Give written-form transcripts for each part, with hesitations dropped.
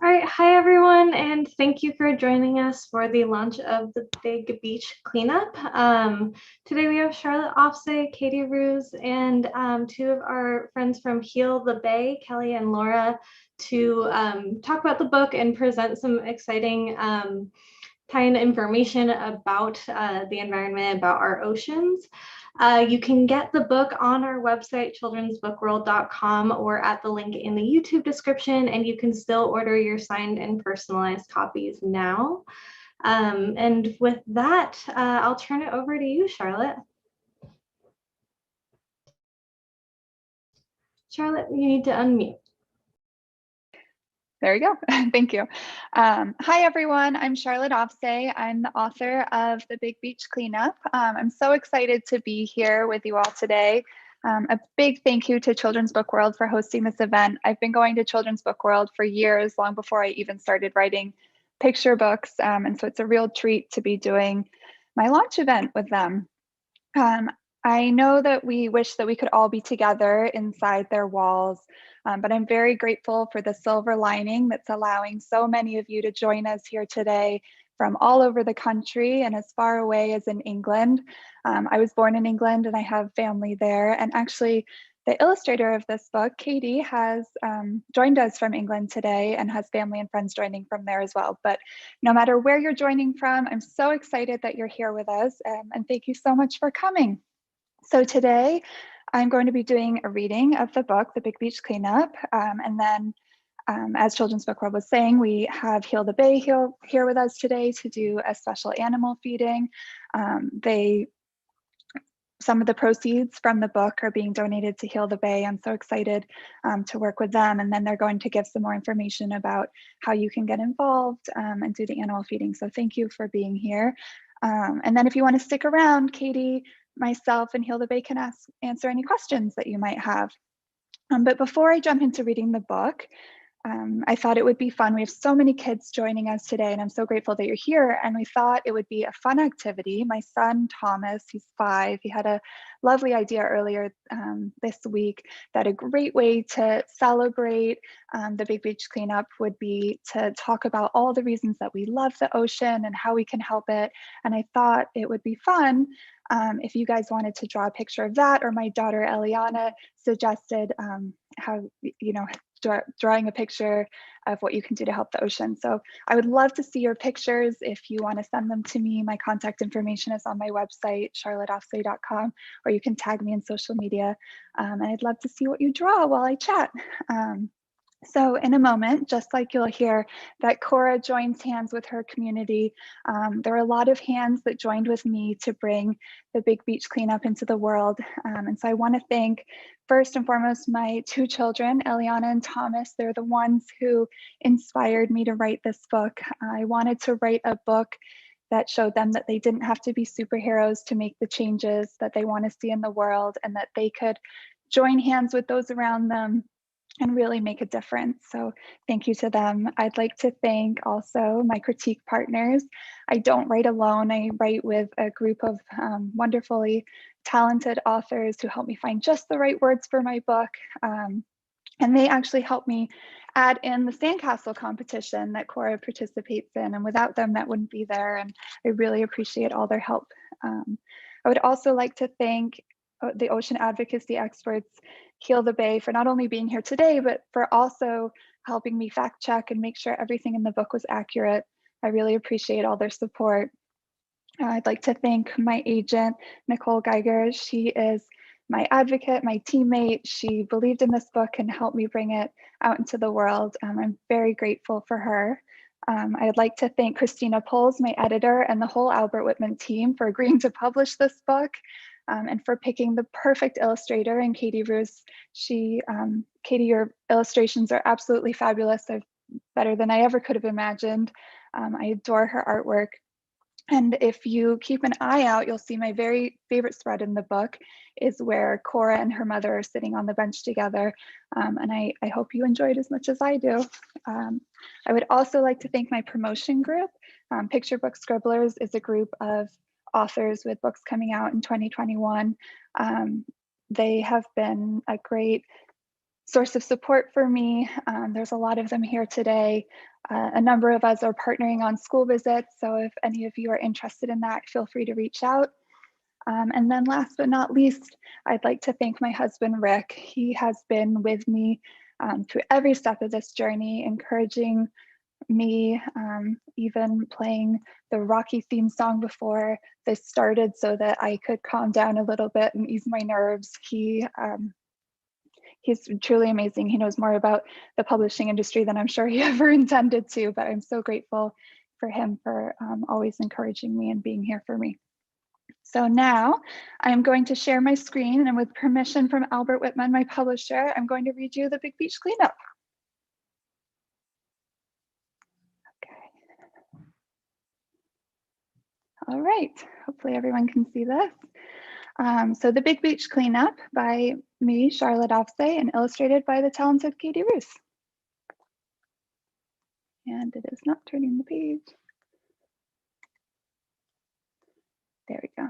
All right, hi everyone, and thank you for joining us for the launch of the Big Beach Cleanup. Today we have Charlotte Offsay, Katie Rewse, and two of our friends from Heal the Bay, Kelly and Laura, to talk about the book and present some exciting tie-in information about the environment, about our oceans. You can get the book on our website, childrensbookworld.com, or at the link in the YouTube description, and you can still order your signed and personalized copies now. And with that, I'll turn it over to you, Charlotte. Charlotte, you need to unmute. There we go. Thank you. Hi, everyone. I'm Charlotte Offsay. I'm the author of The Big Beach Cleanup. I'm so excited to be here with you all today. A big thank you to Children's Book World for hosting this event. I've been going to Children's Book World for years, long before I even started writing picture books. And so it's a real treat to be doing my launch event with them. I know that we wish that we could all be together inside their walls, but I'm very grateful for the silver lining that's allowing so many of you to join us here today from all over the country and as far away as in England. I was born in England and I have family there. And actually, the illustrator of this book, Katie, has joined us from England today and has family and friends joining from there as well. But no matter where you're joining from, I'm so excited that you're here with us, and thank you so much for coming. So today I'm going to be doing a reading of the book, The Big Beach Cleanup. And then as Children's Book World was saying, we have Heal the Bay here with us today to do a special animal feeding. Some of the proceeds from the book are being donated to Heal the Bay. I'm so excited to work with them. And then they're going to give some more information about how you can get involved and do the animal feeding. So thank you for being here. And then if you want to stick around, Katie, myself, and Heal the Bay can answer any questions that you might have. But before I jump into reading the book, I thought it would be fun. We have so many kids joining us today, and I'm so grateful that you're here. And we thought it would be a fun activity. My son, Thomas, he's 5. He had a lovely idea earlier this week that a great way to celebrate the Big Beach Cleanup would be to talk about all the reasons that we love the ocean and how we can help it. And I thought it would be fun if you guys wanted to draw a picture of that, or my daughter, Eliana, suggested how, drawing a picture of what you can do to help the ocean. So I would love to see your pictures. If you want to send them to me, my contact information is on my website, charlotteoffsay.com, or you can tag me in social media. And I'd love to see what you draw while I chat. So in a moment, just like you'll hear that Cora joins hands with her community, there are a lot of hands that joined with me to bring the Big Beach Cleanup into the world. And so I want to thank, first and foremost, my 2 children, Eliana and Thomas. They're the ones who inspired me to write this book. I wanted to write a book that showed them that they didn't have to be superheroes to make the changes that they want to see in the world, and that they could join hands with those around them and really make a difference. So thank you to them. I'd like to thank also my critique partners. I don't write alone. I write with a group of wonderfully talented authors who help me find just the right words for my book. And they actually help me add in the sandcastle competition that Cora participates in. And without them, that wouldn't be there. And I really appreciate all their help. I would also like to thank the ocean advocacy experts, Heal the Bay, for not only being here today, but for also helping me fact check and make sure everything in the book was accurate. I really appreciate all their support. I'd like to thank my agent, Nicole Geiger. She is my advocate, my teammate. She believed in this book and helped me bring it out into the world. I'm very grateful for her. I'd like to thank Christina Poles, my editor, and the whole Albert Whitman team for agreeing to publish this book. And for picking the perfect illustrator in Katie Rewse. Katie, your illustrations are absolutely fabulous. They're better than I ever could have imagined. I adore her artwork. And if you keep an eye out, you'll see my very favorite spread in the book is where Cora and her mother are sitting on the bench together. And I hope you enjoyed as much as I do. I would also like to thank my promotion group. Picture Book Scribblers is a group of authors with books coming out in 2021. They have been a great source of support for me. There's a lot of them here today. A number of us are partnering on school visits, so if any of you are interested in that, feel free to reach out. And then last but not least, I'd like to thank my husband, Rick. He has been with me through every step of this journey, encouraging me, even playing the Rocky theme song before this started so that I could calm down a little bit and ease my nerves. He's truly amazing. He knows more about the publishing industry than I'm sure he ever intended to, but I'm so grateful for him for always encouraging me and being here for me. So now I'm going to share my screen, and with permission from Albert Whitman, my publisher, I'm going to read you the Big Beach Cleanup. Okay. All right, hopefully everyone can see this. So the Big Beach Cleanup by me, Charlotte Offsay, and illustrated by the talented Katie Rewse. And it is not turning the page. There we go.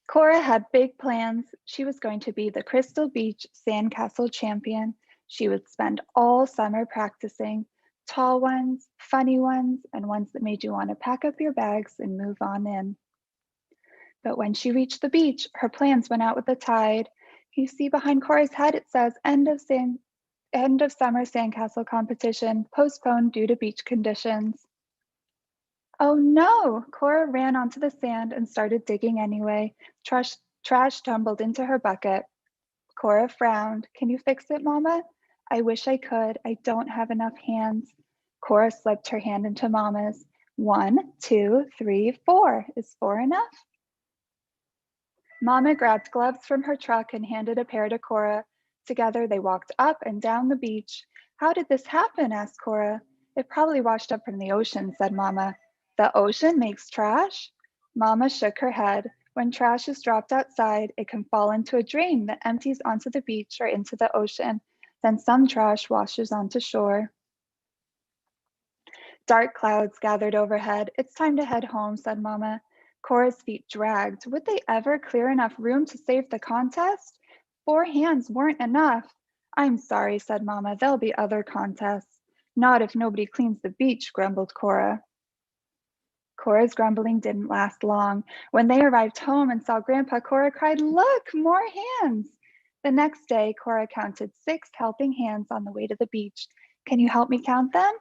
Cora had big plans. She was going to be the Crystal Beach Sandcastle champion. She would spend all summer practicing, tall ones, funny ones, and ones that made you want to pack up your bags and move on in. But when she reached the beach, her plans went out with the tide. You see behind Cora's head, it says end of summer sandcastle competition, postponed due to beach conditions. Oh no, Cora ran onto the sand and started digging anyway. Trash tumbled into her bucket. Cora frowned. Can you fix it, Mama? I wish I could. I don't have enough hands. Cora slipped her hand into Mama's. 1, 2, 3, 4. Is 4 enough? Mama grabbed gloves from her truck and handed a pair to Cora. Together they walked up and down the beach. How did this happen? Asked Cora. It probably washed up from the ocean, said Mama. The ocean makes trash? Mama shook her head. When trash is dropped outside, it can fall into a drain that empties onto the beach or into the ocean. Then some trash washes onto shore. Dark clouds gathered overhead. It's time to head home, said Mama. Cora's feet dragged. Would they ever clear enough room to save the contest? 4 hands weren't enough. I'm sorry, said Mama. There'll be other contests. Not if nobody cleans the beach, grumbled Cora. Cora's grumbling didn't last long. When they arrived home and saw Grandpa, Cora cried, look, more hands. The next day, Cora counted 6 helping hands on the way to the beach. Can you help me count them?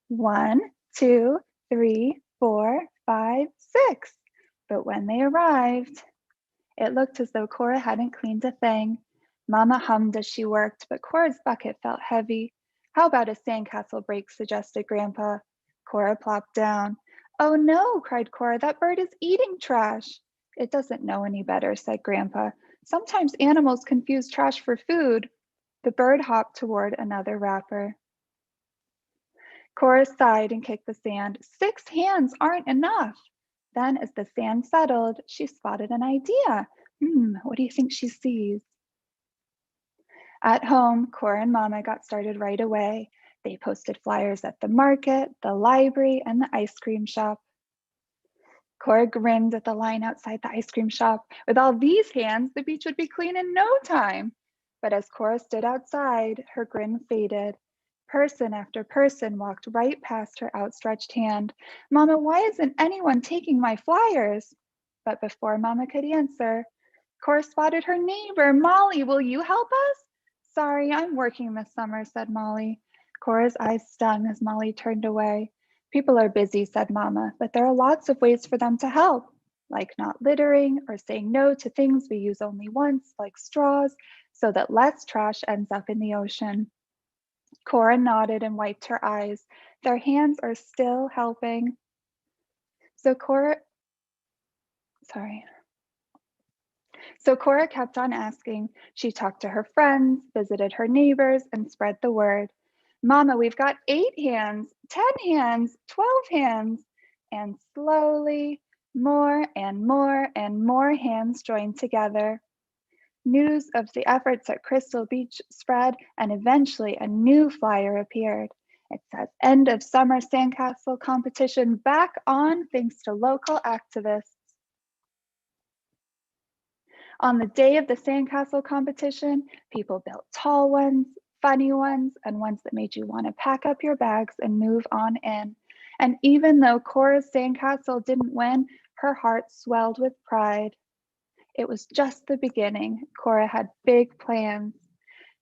1, 2, 3, 4, 5, 6. But when they arrived, it looked as though Cora hadn't cleaned a thing. Mama hummed as she worked, but Cora's bucket felt heavy. How about a sandcastle break, suggested Grandpa. Cora plopped down. Oh no, cried Cora, that bird is eating trash. It doesn't know any better, said Grandpa. Sometimes animals confuse trash for food. The bird hopped toward another wrapper. Cora sighed and kicked the sand. 6 hands aren't enough. Then as the sand settled, she spotted an idea. What do you think she sees? At home, Cora and Mama got started right away. They posted flyers at the market, the library, and the ice cream shop. Cora grinned at the line outside the ice cream shop. With all these hands, the beach would be clean in no time. But as Cora stood outside, her grin faded. Person after person walked right past her outstretched hand. Mama, why isn't anyone taking my flyers? But before Mama could answer, Cora spotted her neighbor. Molly, will you help us? Sorry, I'm working this summer, said Molly. Cora's eyes stung as Molly turned away. People are busy, said Mama, but there are lots of ways for them to help, like not littering or saying no to things we use only once, like straws, so that less trash ends up in the ocean. Cora nodded and wiped her eyes. Their hands are still helping. So Cora kept on asking. She talked to her friends, visited her neighbors, and spread the word. Mama, we've got 8 hands, 10 hands, 12 hands. And slowly, more and more and more hands joined together. News of the efforts at Crystal Beach spread, and eventually a new flyer appeared. It says, end of summer sandcastle competition back on thanks to local activists. On the day of the sandcastle competition, people built tall ones, funny ones, and ones that made you want to pack up your bags and move on in. And even though Cora's sandcastle didn't win, her heart swelled with pride. It was just the beginning. Cora had big plans.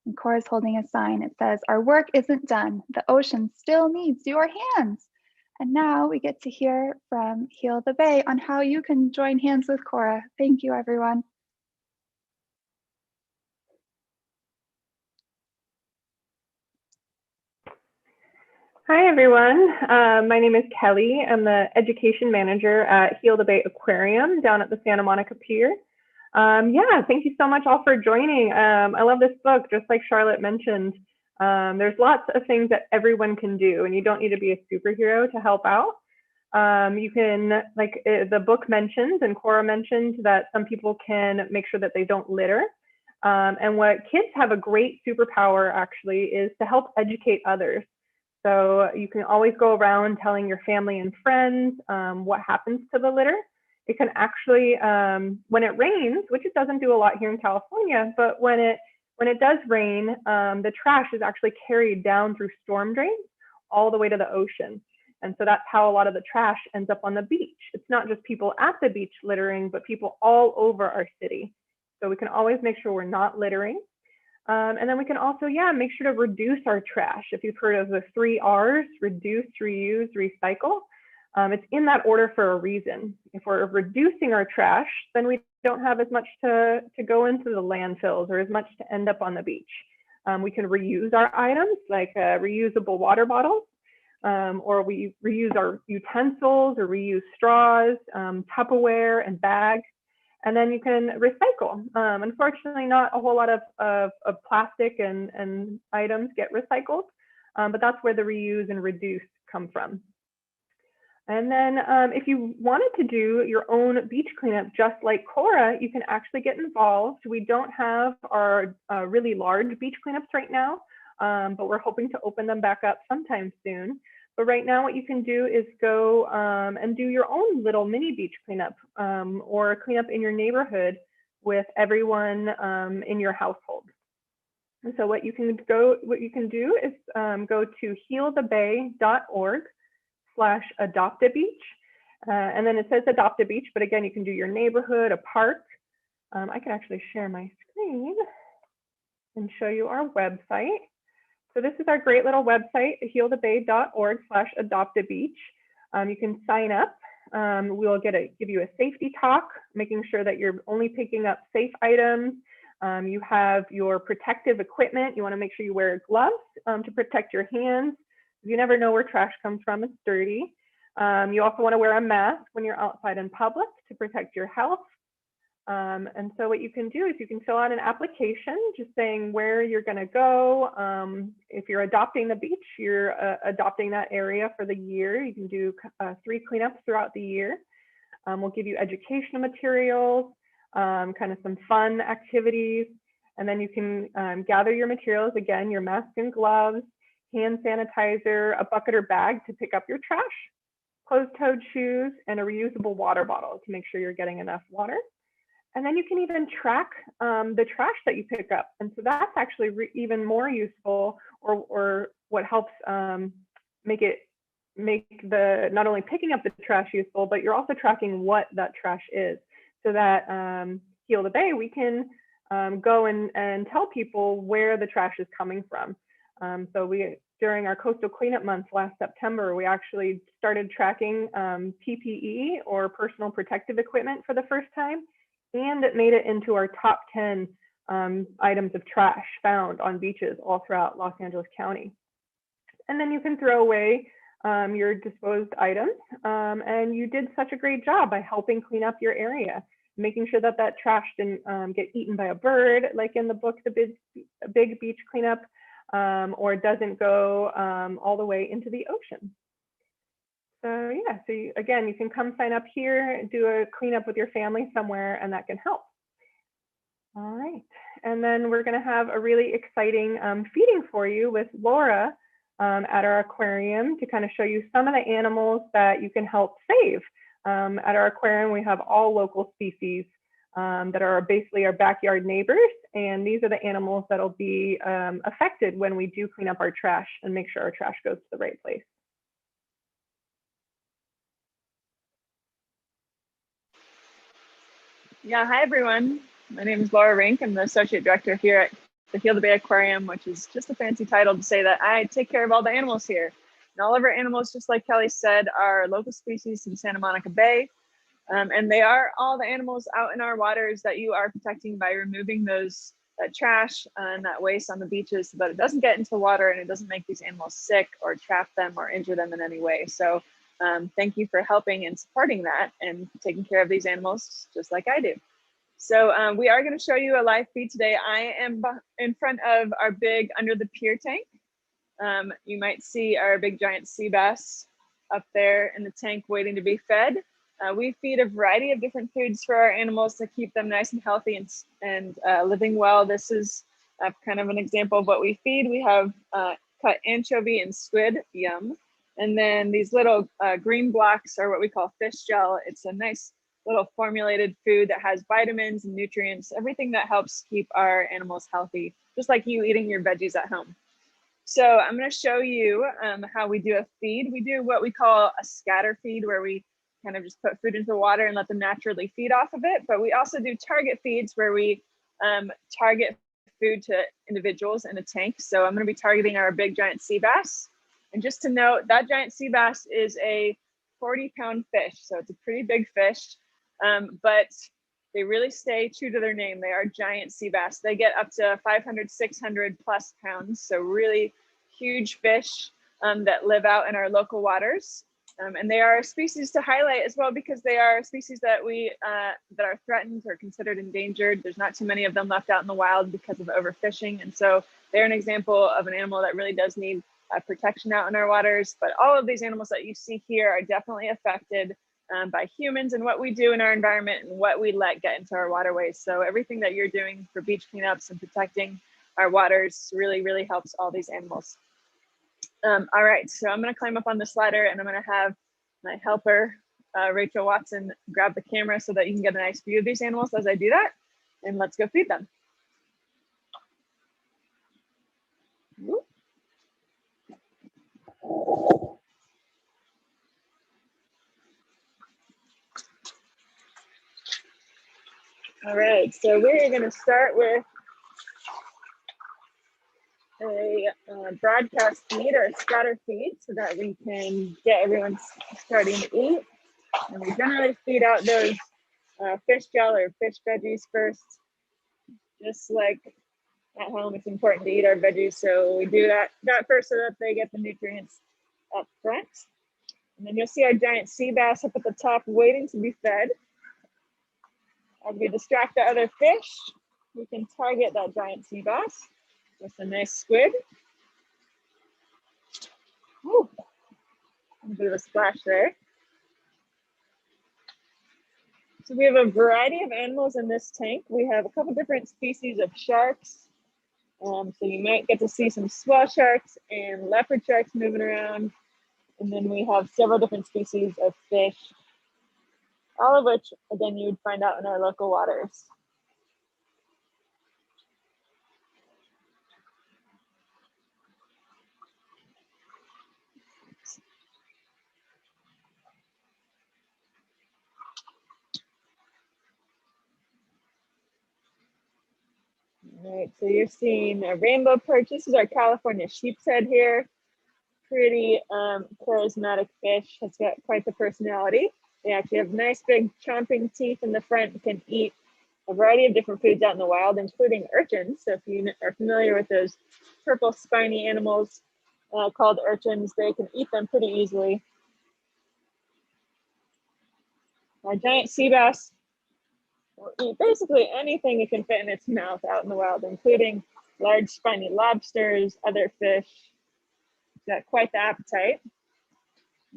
And Cora's holding a sign. It says, "Our work isn't done. The ocean still needs your hands." And now we get to hear from Heal the Bay on how you can join hands with Cora. Thank you, everyone. Hi, everyone. My name is Kelly. I'm the education manager at Heal the Bay Aquarium down at the Santa Monica Pier. Yeah, thank you so much all for joining. I love this book, just like Charlotte mentioned. There's lots of things that everyone can do, and you don't need to be a superhero to help out. You can, like the book mentions, and Cora mentioned, that some people can make sure that they don't litter. And what kids have a great superpower, actually, is to help educate others. So you can always go around telling your family and friends what happens to the litter. It can actually, when it rains, which it doesn't do a lot here in California, but when it does rain, the trash is actually carried down through storm drains all the way to the ocean. And so that's how a lot of the trash ends up on the beach. It's not just people at the beach littering, but people all over our city. So we can always make sure we're not littering. And then we can also, make sure to reduce our trash. If you've heard of the 3 R's, reduce, reuse, recycle, it's in that order for a reason. If we're reducing our trash, then we don't have as much to go into the landfills or as much to end up on the beach. We can reuse our items, like reusable water bottles, or we reuse our utensils or reuse straws, Tupperware and bags. And then you can recycle. Unfortunately, not a whole lot of plastic and items get recycled, but that's where the reuse and reduce come from. And then if you wanted to do your own beach cleanup, just like Cora, you can actually get involved. We don't have our really large beach cleanups right now, but we're hoping to open them back up sometime soon. But right now, what you can do is go and do your own little mini beach cleanup or cleanup in your neighborhood with everyone in your household. And so what you can do is go to healthebay.org/adopt-a-beach. And then it says adopt a beach, but again, you can do your neighborhood, a park. I can actually share my screen and show you our website. So this is our great little website, healthebay.org/adopt-a-beach. You can sign up. We'll give you a safety talk, making sure that you're only picking up safe items. You have your protective equipment. You want to make sure you wear gloves to protect your hands. You never know where trash comes from. It's dirty. You also want to wear a mask when you're outside in public to protect your health. And so what you can do is you can fill out an application just saying where you're going to go. If you're adopting the beach, you're adopting that area for the year. You can do 3 cleanups throughout the year. We'll give you educational materials, kind of some fun activities, and then you can gather your materials, again, your mask and gloves, hand sanitizer, a bucket or bag to pick up your trash, closed-toed shoes, and a reusable water bottle to make sure you're getting enough water. And then you can even track the trash that you pick up. And so that's actually even more useful, or what helps make not only picking up the trash useful, but you're also tracking what that trash is. So that Heal the Bay, we can go and tell people where the trash is coming from. So during our Coastal Cleanup Month last September, we actually started tracking PPE, or personal protective equipment, for the first time. And it made it into our top 10 items of trash found on beaches all throughout Los Angeles County. And then you can throw away your disposed items. And you did such a great job by helping clean up your area, making sure that that trash didn't get eaten by a bird, like in the book, The Big Beach Cleanup, or doesn't go all the way into the ocean. So yeah, so again, you can come sign up here, do a cleanup with your family somewhere, and that can help. All right, and then we're gonna have a really exciting feeding for you with Laura at our aquarium to kind of show you some of the animals that you can help save. At our aquarium, we have all local species that are basically our backyard neighbors. And these are the animals that'll be affected when we do clean up our trash and make sure our trash goes to the right place. Yeah, hi everyone. My name is Laura Rink. I'm the Associate Director here at the Heal the Bay Aquarium, which is just a fancy title to say that I take care of all the animals here. And all of our animals, just like Kelly said, are local species in Santa Monica Bay. And they are all the animals out in our waters that you are protecting by removing that trash and that waste on the beaches so that it doesn't get into the water and it doesn't make these animals sick or trap them or injure them in any way. So thank you for helping and supporting that and taking care of these animals just like I do. So we are going to show you a live feed today. I am in front of our big under the pier tank. You might see our big giant sea bass up there in the tank waiting to be fed. We feed a variety of different foods for our animals to keep them nice and healthy and living well. This is kind of an example of what we feed. We have cut anchovy and squid, yum. And then these little green blocks are what we call fish gel. It's a nice little formulated food that has vitamins and nutrients, everything that helps keep our animals healthy, just like you eating your veggies at home. So I'm going to show you how we do a feed. We do what we call a scatter feed, where we kind of just put food into the water and let them naturally feed off of it. But we also do target feeds where we target food to individuals in a tank. So I'm going to be targeting our big giant sea bass. And just to note, that giant sea bass is a 40-pound fish. So it's a pretty big fish, but they really stay true to their name. They are giant sea bass. They get up to 500, 600 plus pounds. So really huge fish that live out in our local waters. And they are a species to highlight as well because they are a species that that are threatened or considered endangered. There's not too many of them left out in the wild because of overfishing. And so they're an example of an animal that really does need protection out in our waters. But all of these animals that you see here are definitely affected by humans and what we do in our environment and what we let get into our waterways. So everything that you're doing for beach cleanups and protecting our waters really, really helps all these animals. All right, so I'm going to climb up on this ladder and I'm going to have my helper, Rachel Watson, grab the camera so that you can get a nice view of these animals as I do that. And let's go feed them. Whoop. All right, so we're going to start with a broadcast feed or a scatter feed so that we can get everyone starting to eat. And we generally feed out those fish gel or fish veggies first. Just like at home, it's important to eat our veggies, so we do that first so that they get the nutrients up front. And then you'll see our giant sea bass up at the top waiting to be fed. As we distract the other fish, we can target that giant sea bass with a nice squid. Ooh, a bit of a splash there. So we have a variety of animals in this tank. We have a couple different species of sharks. So you might get to see some swell sharks and leopard sharks moving around. And then we have several different species of fish, all of which, again, you would find out in our local waters. All right, so you're seeing a rainbow perch. This is our California sheep's head here. Pretty charismatic fish. Has got quite the personality. They actually have nice big chomping teeth in the front and can eat a variety of different foods out in the wild, including urchins. So if you are familiar with those purple spiny animals called urchins, they can eat them pretty easily. Our giant sea bass will eat basically anything it can fit in its mouth out in the wild, including large spiny lobsters, other fish. It's got quite the appetite.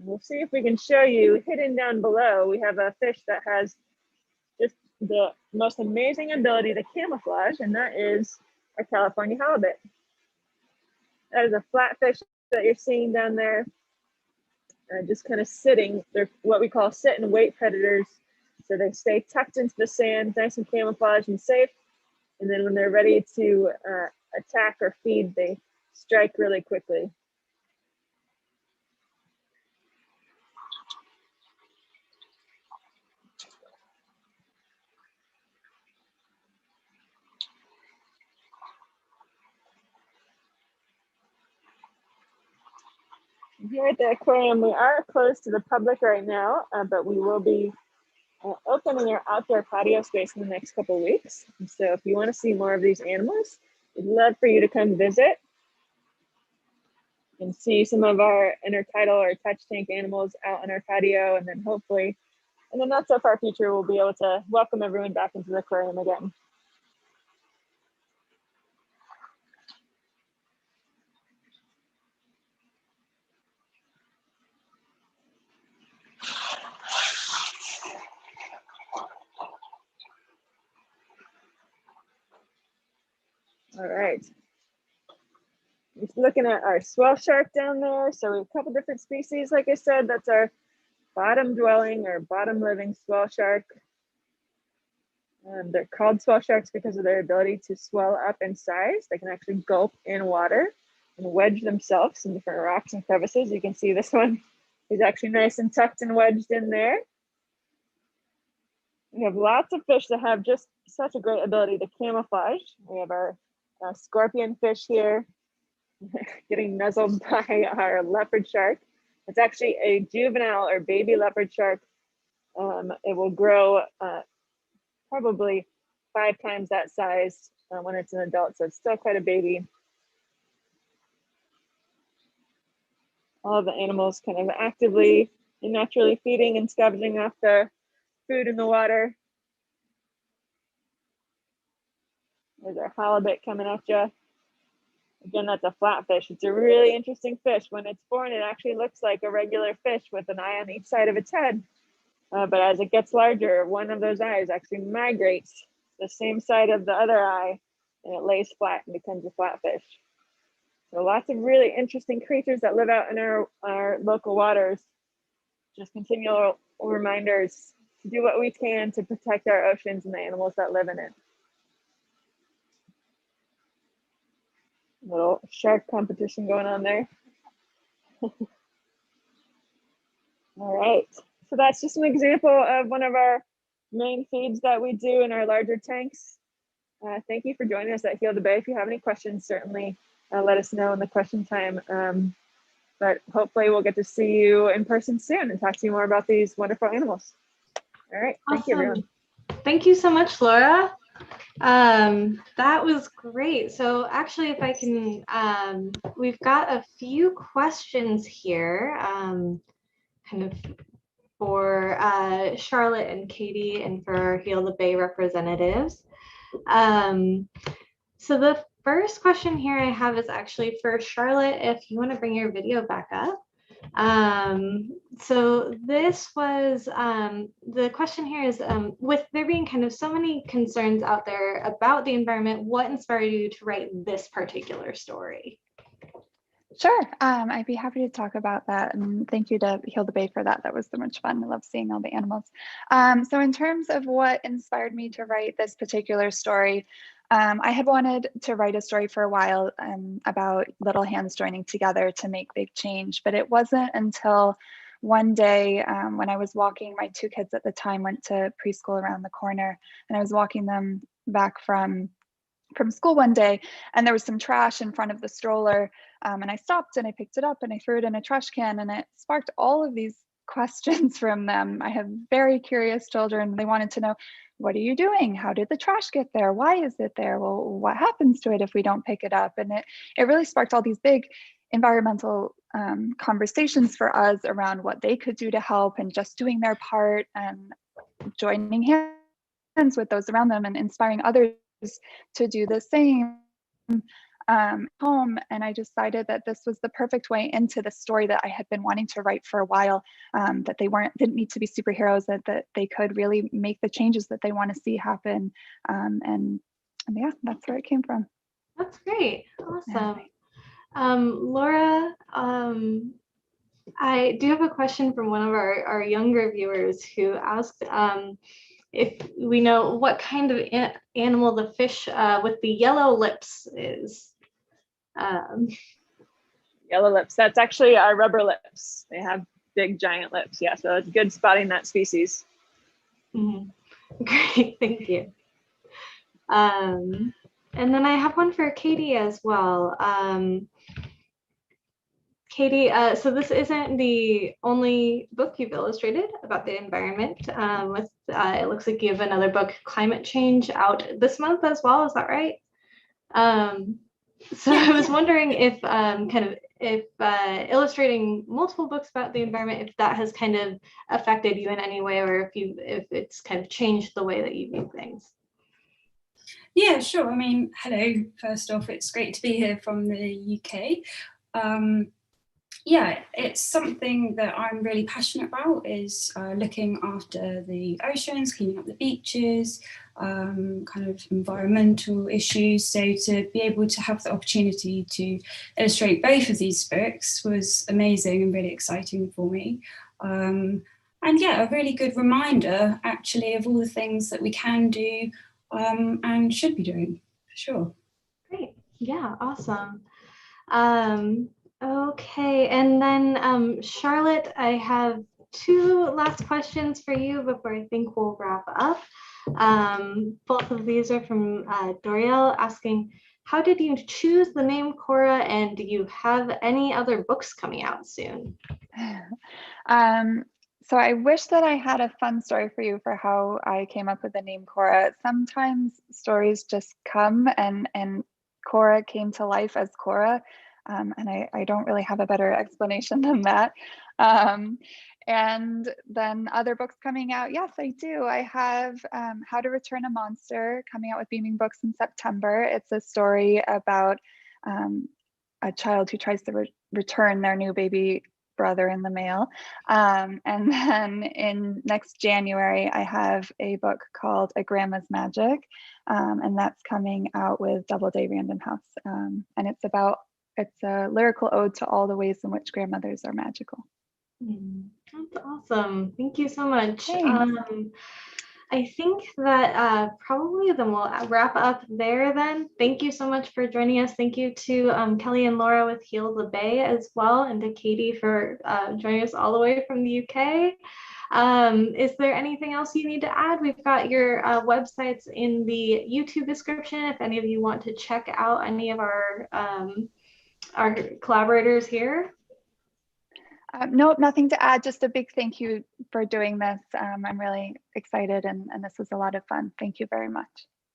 We'll see if we can show you hidden down below. We have a fish that has just the most amazing ability to camouflage, and that is our California halibut. That is a flatfish that you're seeing down there, just kind of sitting. They're what we call sit and wait predators. So they stay tucked into the sand, nice and camouflaged and safe. And then when they're ready to attack or feed, they strike really quickly. Here at the aquarium, we are closed to the public right now, but we will be opening our outdoor patio space in the next couple of weeks. So if you want to see more of these animals, we'd love for you to come visit and see some of our intertidal or touch tank animals out on our patio. And then hopefully in the not so far future, we'll be able to welcome everyone back into the aquarium again. All right. Just looking at our swell shark down there. So we have a couple different species. Like I said, that's our bottom dwelling or bottom living swell shark. They're called swell sharks because of their ability to swell up in size. They can actually gulp in water and wedge themselves in different rocks and crevices. You can see this one is actually nice and tucked and wedged in there. We have lots of fish that have just such a great ability to camouflage. We have our scorpion fish here getting nuzzled by our leopard shark. It's actually a juvenile or baby leopard shark. It will grow probably 5 times that size when it's an adult, so it's still quite a baby. All of the animals kind of actively and naturally feeding and scavenging off the food in the water. There's our halibut coming at you. Again, that's a flatfish. It's a really interesting fish. When it's born, it actually looks like a regular fish with an eye on each side of its head. But as it gets larger, one of those eyes actually migrates the same side of the other eye, and it lays flat and becomes a flatfish. So lots of really interesting creatures that live out in our local waters. Just continual reminders to do what we can to protect our oceans and the animals that live in it. Little shark competition going on there. All right, so that's just an example of one of our main feeds that we do in our larger tanks. Thank you for joining us at Heal the Bay. If you have any questions, certainly let us know in the question time. But hopefully we'll get to see you in person soon and talk to you more about these wonderful animals. All right, thank you, everyone. Thank you so much, Laura. That was great. So actually, if I can, we've got a few questions here, kind of for Charlotte and Katie and for our Heal the Bay representatives. So the first question here I have is actually for Charlotte, if you want to bring your video back up. So this was, the question here is, with there being kind of so many concerns out there about the environment, what inspired you to write this particular story? Sure, I'd be happy to talk about that, and thank you to Heal the Bay for that. That was so much fun. I love seeing all the animals. So in terms of what inspired me to write this particular story, I had wanted to write a story for a while about little hands joining together to make big change, but it wasn't until one day when I was walking, my 2 kids at the time went to preschool around the corner, and I was walking them back from school one day, and there was some trash in front of the stroller, and I stopped and I picked it up and I threw it in a trash can, and it sparked all of these questions from them. I have very curious children. They wanted to know, what are you doing? How did the trash get there? Why is it there? Well, what happens to it if we don't pick it up? And it really sparked all these big environmental conversations for us around what they could do to help, and just doing their part and joining hands with those around them and inspiring others to do the same home. And I decided that this was the perfect way into the story that I had been wanting to write for a while, that they didn't need to be superheroes, that they could really make the changes that they want to see happen. And yeah, that's where it came from. That's great. Awesome. Laura, I do have a question from one of our younger viewers who asked if we know what kind of animal the fish with the yellow lips is. Yellow lips. That's actually our rubber lips. They have big, giant lips. Yeah, so it's good spotting that species. Great, thank you. And then I have one for Katie as well. Katie, so this isn't the only book you've illustrated about the environment. It looks like you have another book, Climate Change, out this month as well. Is that right? So I was wondering if illustrating multiple books about the environment, if that has kind of affected you in any way, or if it's kind of changed the way that you view things. Yeah, sure. I mean, hello, first off, it's great to be here from the UK. Yeah, it's something that I'm really passionate about, is looking after the oceans, cleaning up the beaches, kind of environmental issues. So to be able to have the opportunity to illustrate both of these books was amazing and really exciting for me. And yeah, a really good reminder actually of all the things that we can do and should be doing, for sure. Great, yeah, awesome. Okay, and then Charlotte, I have two last questions for you before I think we'll wrap up. Both of these are from Doriel asking, how did you choose the name Cora, and do you have any other books coming out soon? So I wish that I had a fun story for you for how I came up with the name Cora. Sometimes stories just come, and Cora came to life as Cora. And I don't really have a better explanation than that. And then other books coming out. Yes, I do. I have How to Return a Monster coming out with Beaming Books in September. It's a story about a child who tries to return their new baby brother in the mail. And then in next January, I have a book called A Grandma's Magic. And that's coming out with Doubleday Random House. And it's a lyrical ode to all the ways in which grandmothers are magical. That's awesome. Thank you so much. I think that probably then we'll wrap up there then. Thank you so much for joining us. Thank you to Kelly and Laura with Heal the Bay as well, and to Katie for joining us all the way from the UK. Is there anything else you need to add? We've got your websites in the YouTube description if any of you want to check out any of our collaborators here. Nope, nothing to add. Just a big thank you for doing this. I'm really excited, and this was a lot of fun. Thank you very much.